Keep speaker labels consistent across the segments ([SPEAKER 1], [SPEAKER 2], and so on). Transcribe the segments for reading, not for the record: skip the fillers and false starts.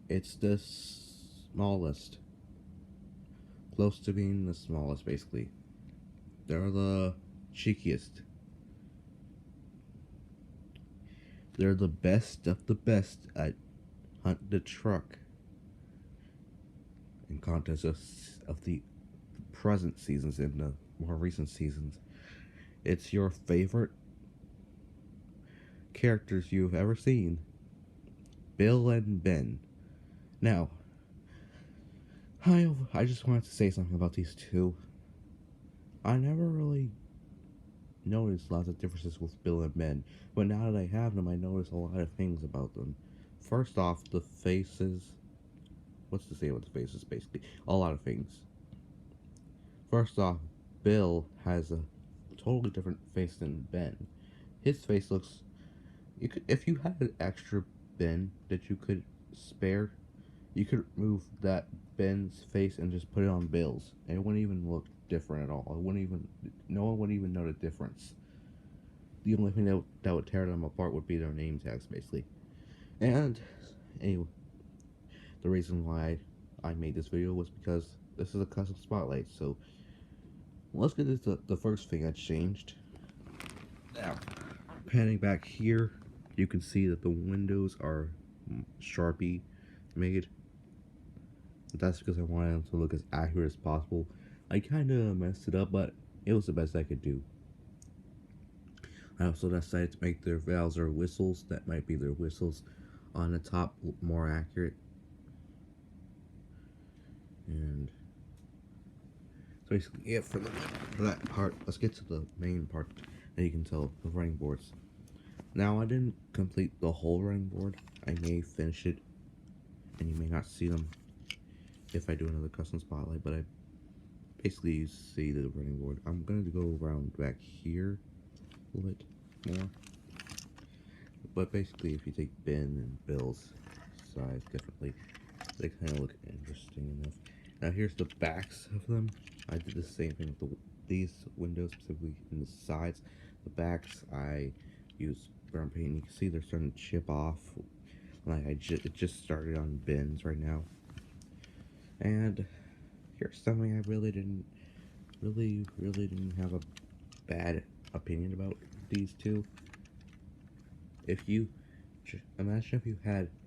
[SPEAKER 1] It's the smallest. Close to being the smallest, basically. They're the cheekiest. They're the best of the best at hunt the truck in contests of the present seasons and the more recent seasons. It's your favorite characters you've ever seen, Bill and Ben. Now, I just wanted to say something about these two. I never really noticed lots of differences with Bill and Ben, but now that I have them, I notice a lot of things about them. First off, the faces. What's to say about the faces, basically? A lot of things. First off, Bill has a totally different face than Ben. His face looks. You could, if you had an extra Ben that you could spare, you could move that Ben's face and just put it on Bill's, and it wouldn't even look different at all. It wouldn't even. No one would even know the difference. The only thing that would tear them apart would be their name tags, basically. And anyway, the reason why I made this video was because this is a custom spotlight. So let's get into the first thing I changed. Now, panning back here, you can see that the windows are Sharpie made. That's because I wanted them to look as accurate as possible. I kind of messed it up, but it was the best I could do. I also decided to make their valves or whistles, that might be their whistles, on the top more accurate. And so basically it for that part. Let's get to the main part that you can tell, the running boards. Now I didn't complete the whole running board. I may finish it, and you may not see them if I do another custom spotlight, but I basically see the running board. I'm going to go around back here a little bit more. But basically, if you take Ben and Bill's size differently, they kind of look interesting enough. Now here's the backs of them. I did the same thing with these windows, specifically in the sides. The backs, I used brown paint. You can see they're starting to chip off. Like it just started on Ben's right now. And here's something I really didn't have a bad opinion about these two. If you imagine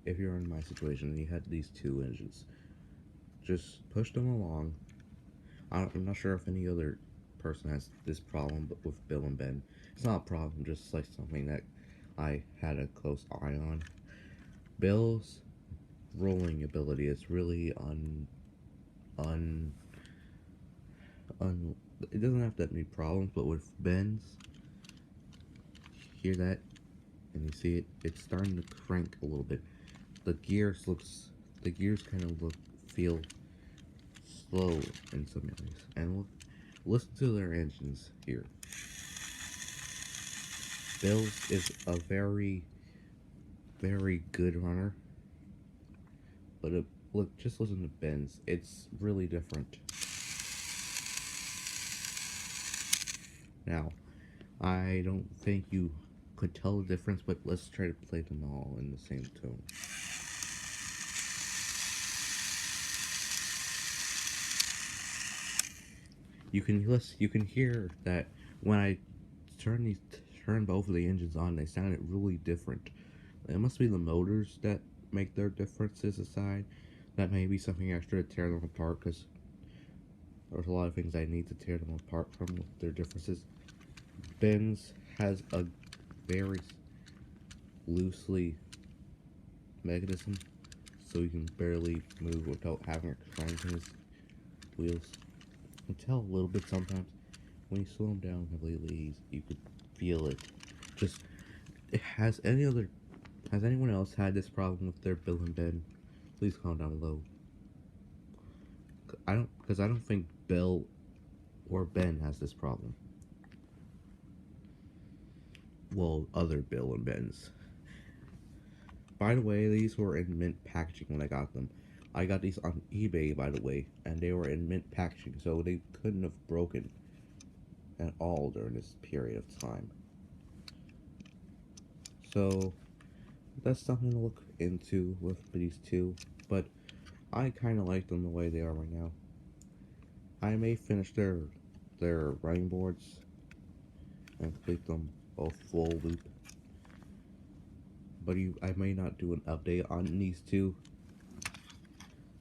[SPEAKER 1] if you're in my situation and you had these two engines, just push them along. I'm not sure if any other person has this problem, but with Bill and Ben, it's not a problem, just like something that I had a close eye on. Bill's rolling ability is really it doesn't have that many problems, but with Ben's, hear that, and you see it's starting to crank a little bit. The gears kind of feel slow in some areas. And listen to their engines here. Bill's is a very, very good runner, but just listen to Ben's. It's really different. Now, I don't think you could tell the difference, but let's try to play them all in the same tone. You can hear that when I turn both of the engines on, they sounded really different. It must be the motors that make their differences aside. That may be something extra to tear them apart, because there's a lot of things I need to tear them apart from with their differences. Ben's has a very loosely mechanism, so you can barely move without having it crank in his wheels. You can tell a little bit sometimes. When you slow them down completely, you could feel it. Just, has anyone else had this problem with their Bill and Ben? Please comment down below. Because I don't think Bill or Ben has this problem. Well, other Bill and Ben's. By the way, these were in mint packaging when I got them. I got these on eBay, by the way, and they were in mint packaging, so they couldn't have broken at all during this period of time. So, that's something to look into with these two, but I kind of like them the way they are right now. I may finish their running boards and complete them both full loop, but I may not do an update on these two,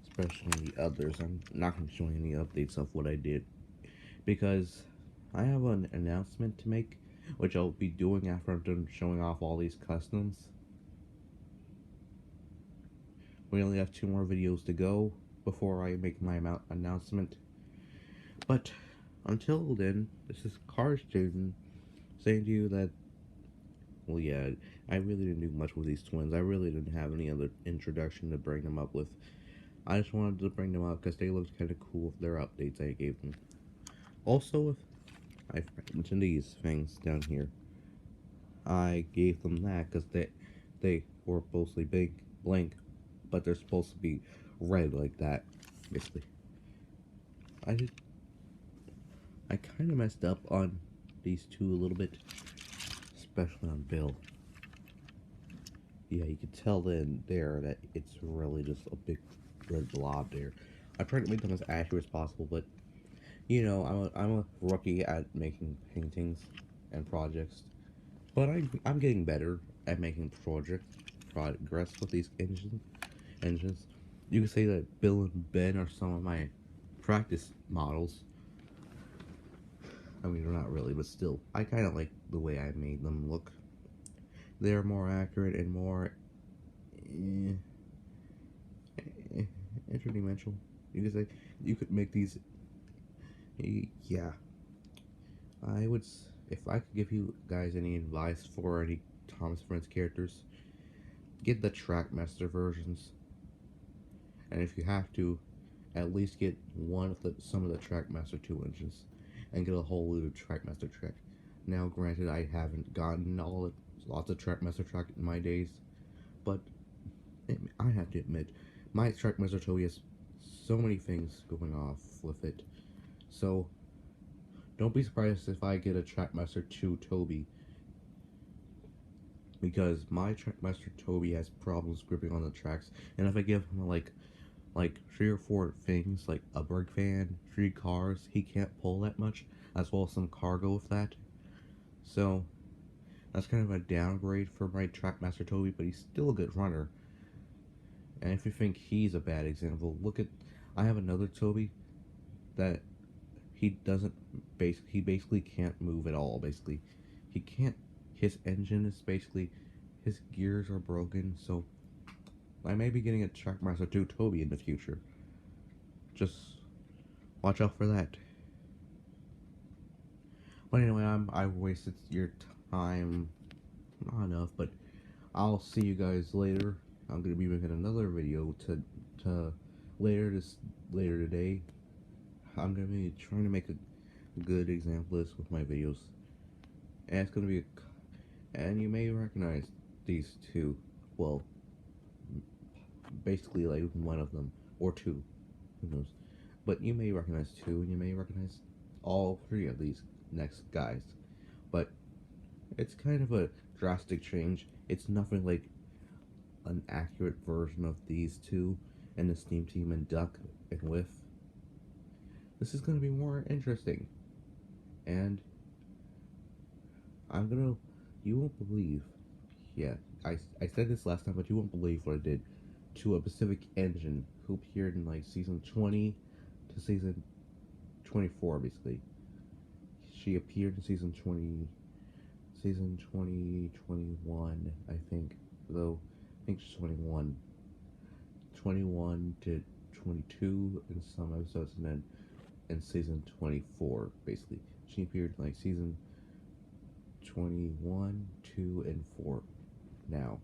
[SPEAKER 1] especially the others. I'm not going to show any updates of what I did because I have an announcement to make, which I'll be doing after I'm done showing off all these customs. We only have 2 more videos to go before I make my announcement. But until then, this is Cars Jason saying to you that, well, yeah, I really didn't do much with these twins. I really didn't have any other introduction to bring them up with. I just wanted to bring them up because they looked kind of cool with their updates I gave them. Also, I mentioned these things down here. I gave them that because they were mostly blank, but they're supposed to be red like that, basically. I kind of messed up on these two a little bit, especially on Bill. Yeah, you can tell then there that it's really just a big red blob there. I tried to make them as accurate as possible, but you know, I'm a rookie at making paintings and projects, but I'm getting better at making progress with these engines. You can say that Bill and Ben are some of my practice models. I mean, they're not really, but still, I kind of like the way I made them look. They're more accurate and more interdimensional. You could say you could make these. Yeah, I would. If I could give you guys any advice for any Thomas Friends characters, get the Trackmaster versions, and if you have to, at least get some of the Trackmaster 2 engines, and get a whole load of Trackmaster Track. Now, granted, I haven't gotten lots of Trackmaster Track in my days, but I have to admit, my Trackmaster Toby has so many things going off with it. So, don't be surprised if I get a Trackmaster 2 Toby, because my Trackmaster Toby has problems gripping on the tracks, and if I give him like 3 or 4 things, like a brake fan, 3 cars, he can't pull that much, as well as some cargo with that. So, that's kind of a downgrade for my Trackmaster Toby, but he's still a good runner. And if you think he's a bad example, I have another Toby that he basically can't move at all, basically. He can't, his engine is basically, his gears are broken, so I may be getting a Trackmaster 2 Toby in the future. Just watch out for that. But anyway, I wasted your time, not enough, but I'll see you guys later. I'm gonna be making another video to later today. I'm gonna be trying to make a good example of this with my videos, and it's gonna be and you may recognize these two. Well, basically like one of them or two, who knows? But you may recognize two, and you may recognize all 3 of these next guys. But it's kind of a drastic change. It's nothing like an accurate version of these two and the Steam Team and Duck and Whiff. This is going to be more interesting. And you won't believe, yeah, I said this last time, but you won't believe what I did to a Pacific Engine who appeared in like season 20 to season 24, basically. She appeared in season 21, I think, though. I think she's 21 to 22 in some episodes, and then in season 24, basically. She appeared in like season 21, 2, and 4 now.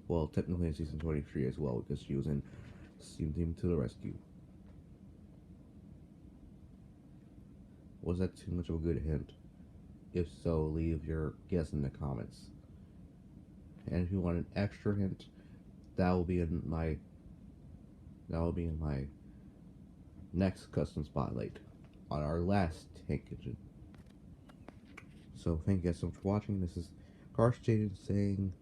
[SPEAKER 1] Well, technically in season 23 as well, because she was in Steam Team to the Rescue. Was that too much of a good hint? If so, leave your guess in the comments. And if you want an extra hint, that will be in my next custom spotlight on our last tank engine. So thank you guys so much for watching. This is Car stated saying